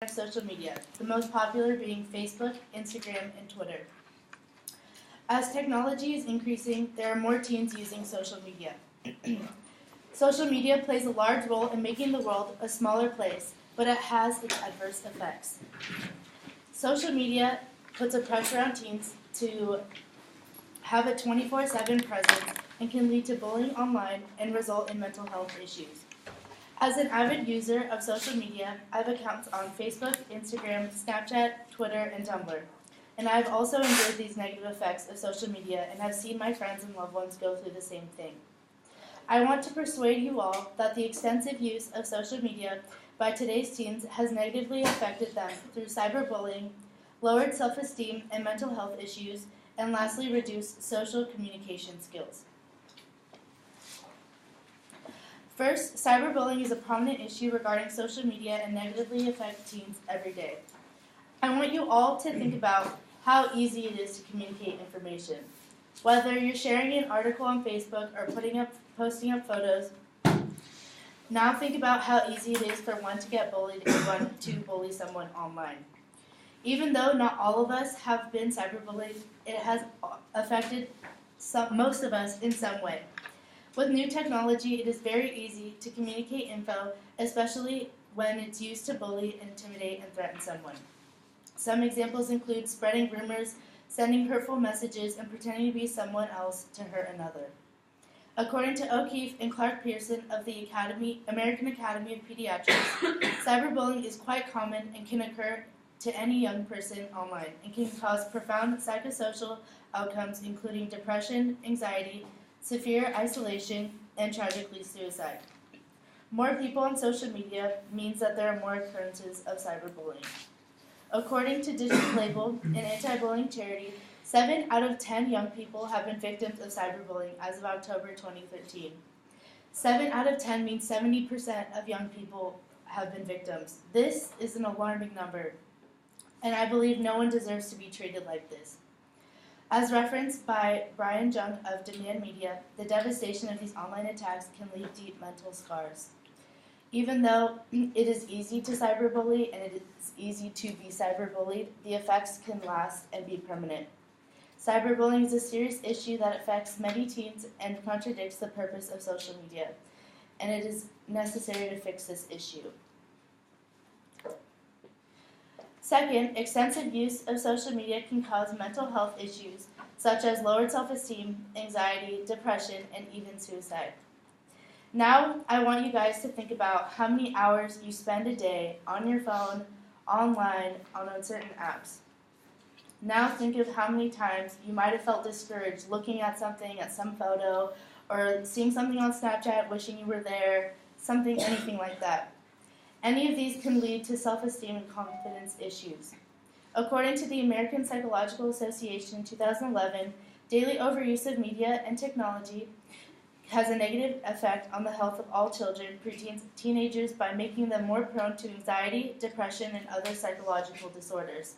of social media, the most popular being Facebook, Instagram, and Twitter. As technology is increasing, there are more teens using social media. Social media plays a large role in making the world a smaller place, but it has its adverse effects. Social media puts a pressure on teens to have a 24/7 presence and can lead to bullying online and result in mental health issues. As an avid user of social media, I have accounts on Facebook, Instagram, Snapchat, Twitter, and Tumblr. And I have also endured these negative effects of social media and have seen my friends and loved ones go through the same thing. I want to persuade you all that the extensive use of social media by today's teens has negatively affected them through cyberbullying, lowered self-esteem and mental health issues, and lastly, reduced social communication skills. First, cyberbullying is a prominent issue regarding social media and negatively affects teens every day. I want you all to think about how easy it is to communicate information. Whether you're sharing an article on Facebook or posting up photos, now think about how easy it is for one to get bullied and one to bully someone online. Even though not all of us have been cyberbullied, it has affected most of us in some way. With new technology, it is very easy to communicate info, especially when it's used to bully, intimidate, and threaten someone. Some examples include spreading rumors, sending hurtful messages, and pretending to be someone else to hurt another. According to O'Keefe and Clark Pearson of the American Academy of Pediatrics, cyberbullying is quite common and can occur to any young person online and can cause profound psychosocial outcomes including depression, anxiety, severe isolation, and tragically suicide. More people on social media means that there are more occurrences of cyberbullying. According to Digital Label, an anti-bullying charity, 7 out of 10 young people have been victims of cyberbullying as of October 2013. 7 out of 10 means 70% of young people have been victims. This is an alarming number, and I believe no one deserves to be treated like this. As referenced by Brian Jung of Demand Media, the devastation of these online attacks can leave deep mental scars. Even though it is easy to cyberbully and it is easy to be cyberbullied, the effects can last and be permanent. Cyberbullying is a serious issue that affects many teens and contradicts the purpose of social media, and it is necessary to fix this issue. Second, extensive use of social media can cause mental health issues such as lowered self-esteem, anxiety, depression, and even suicide. Now, I want you guys to think about how many hours you spend a day on your phone, online, on certain apps. Now think of how many times you might have felt discouraged looking at something, at some photo, or seeing something on Snapchat, wishing you were there, anything like that. Any of these can lead to self-esteem and confidence issues. According to the American Psychological Association in 2011, daily overuse of media and technology has a negative effect on the health of all children, preteens, teenagers by making them more prone to anxiety, depression, and other psychological disorders.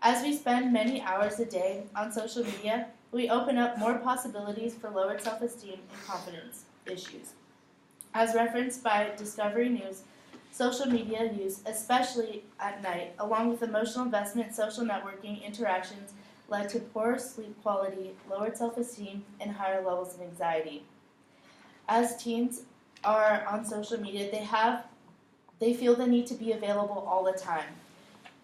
As we spend many hours a day on social media, we open up more possibilities for lowered self-esteem and confidence issues. As referenced by Discovery News, social media use, especially at night, along with emotional investment, social networking interactions, led to poorer sleep quality, lowered self-esteem, and higher levels of anxiety. As teens are on social media, they feel the need to be available all the time.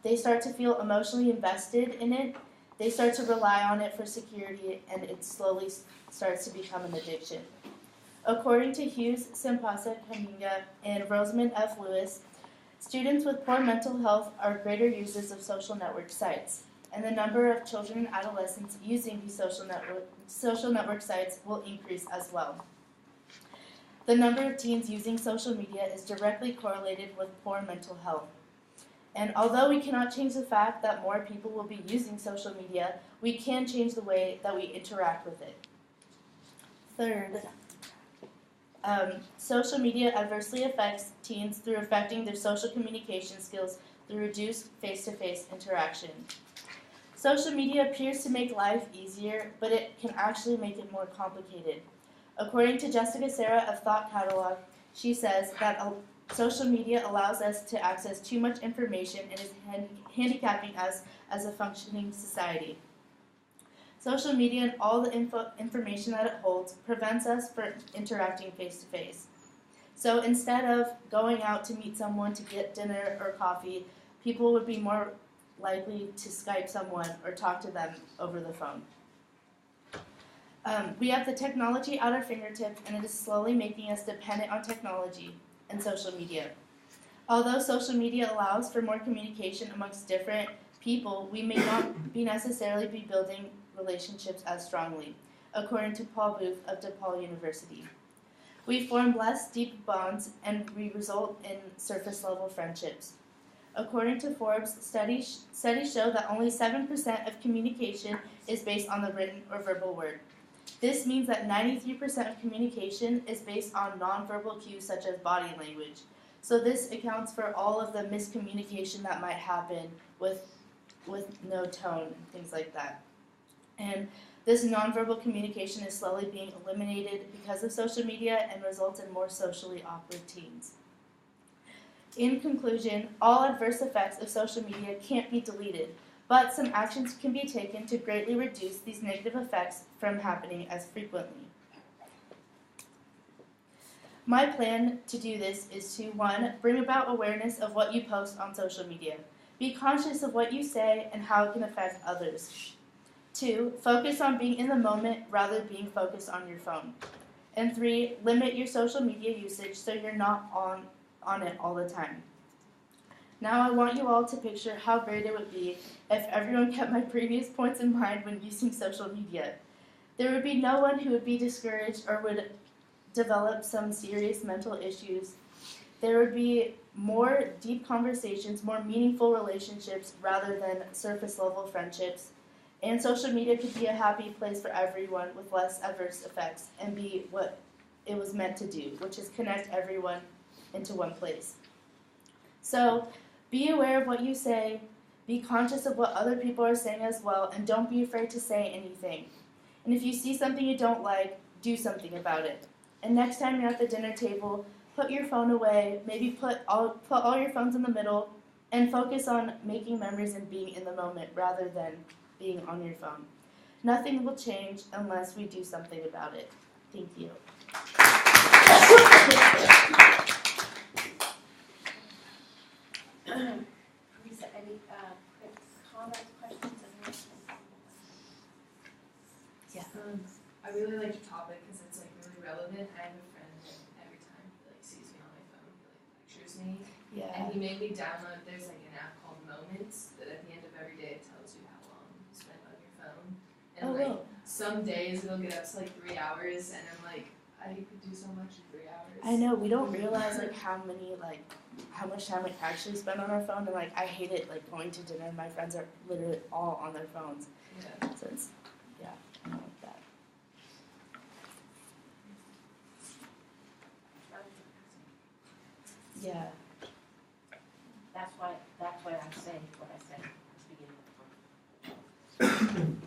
They start to feel emotionally invested in it. They start to rely on it for security, and it slowly starts to become an addiction. According to Hughes, Simpasa, Kaminga, and Rosamund F. Lewis, students with poor mental health are greater users of social network sites, and the number of children and adolescents using these social network sites will increase as well. The number of teens using social media is directly correlated with poor mental health. And although we cannot change the fact that more people will be using social media, we can change the way that we interact with it. Third, social media adversely affects teens through affecting their social communication skills through reduced face-to-face interaction. Social media appears to make life easier, but it can actually make it more complicated. According to Jessica Serra of Thought Catalog, she says that social media allows us to access too much information and is handicapping us as a functioning society. Social media and all the information that it holds prevents us from interacting face to face. So instead of going out to meet someone to get dinner or coffee, people would be more likely to Skype someone or talk to them over the phone. We have the technology at our fingertips, and it is slowly making us dependent on technology and social media. Although social media allows for more communication amongst different people, we may not be necessarily be building relationships as strongly, according to Paul Booth of DePaul University. We form less deep bonds, and we result in surface-level friendships. According to Forbes, studies show that only 7% of communication is based on the written or verbal word. This means that 93% of communication is based on nonverbal cues such as body language. So this accounts for all of the miscommunication that might happen with no tone and things like that. And this nonverbal communication is slowly being eliminated because of social media and results in more socially awkward teens. In conclusion, all adverse effects of social media can't be deleted, but some actions can be taken to greatly reduce these negative effects from happening as frequently. My plan to do this is to 1. Bring about awareness of what you post on social media. Be conscious of what you say and how it can affect others. 2. Focus on being in the moment rather than being focused on your phone. And 3. Limit your social media usage so you're not on it all the time. Now I want you all to picture how great it would be if everyone kept my previous points in mind when using social media. There would be no one who would be discouraged or would develop some serious mental issues. There would be more deep conversations, more meaningful relationships rather than surface-level friendships. And social media could be a happy place for everyone with less adverse effects and be what it was meant to do, which is connect everyone into one place. So be aware of what you say, be conscious of what other people are saying as well, and don't be afraid to say anything. And if you see something you don't like, do something about it. And next time you're at the dinner table, put your phone away, maybe put all your phones in the middle, and focus on making memories and being in the moment rather than being on your phone. Nothing will change unless we do something about it. Thank you. Lisa, any quick comments, questions? Yeah. I really like your topic because it's like really relevant. I have a friend that every time he like sees me on my phone, he like lectures me. Yeah. And he made me download. There's like an app called Moments that at the end of every day it tells you how long you spent on your phone. And some days it'll get up to like 3 hours, and I'm like, I could do so much in 3 hours. I know, we don't realize like how much time we actually spend on our phone, and like I hate it like going to dinner and my friends are literally all on their phones. Yeah. So it's I don't like that. Yeah. That's why I say what I said at the beginning of the book.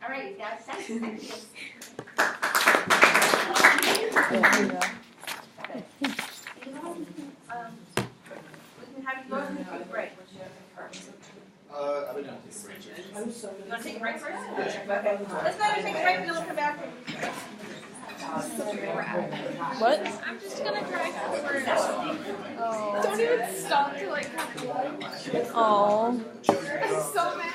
All right, guys, thank you. Okay. We can have you go and take a break. I would not take a break. You want to take a break first? Okay. Let's go and take a break and then we'll come back. What? I'm just gonna drive over. Oh. Don't even stop to like have lunch. Oh. I'm so mad.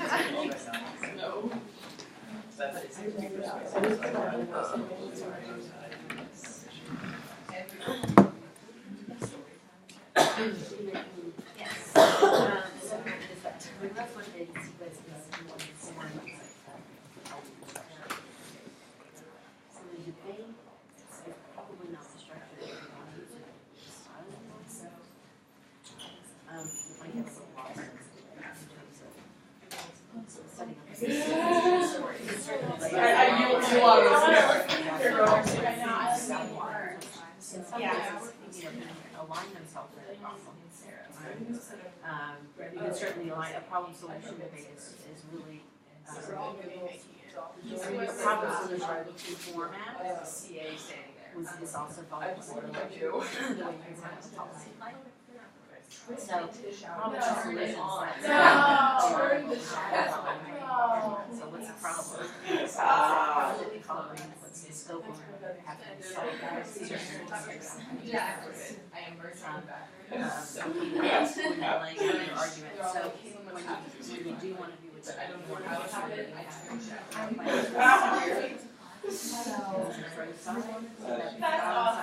Align themselves with a problem. You can certainly align a problem solution debate is really a problem solution format. CA standing there. is also vulnerable to doing things on his policy. So, probably the solution is so what's the problem? How is it following what's the scope of having I am virtually back. when you're laying out your argument. So when you do want to do what you want to do, That's awesome.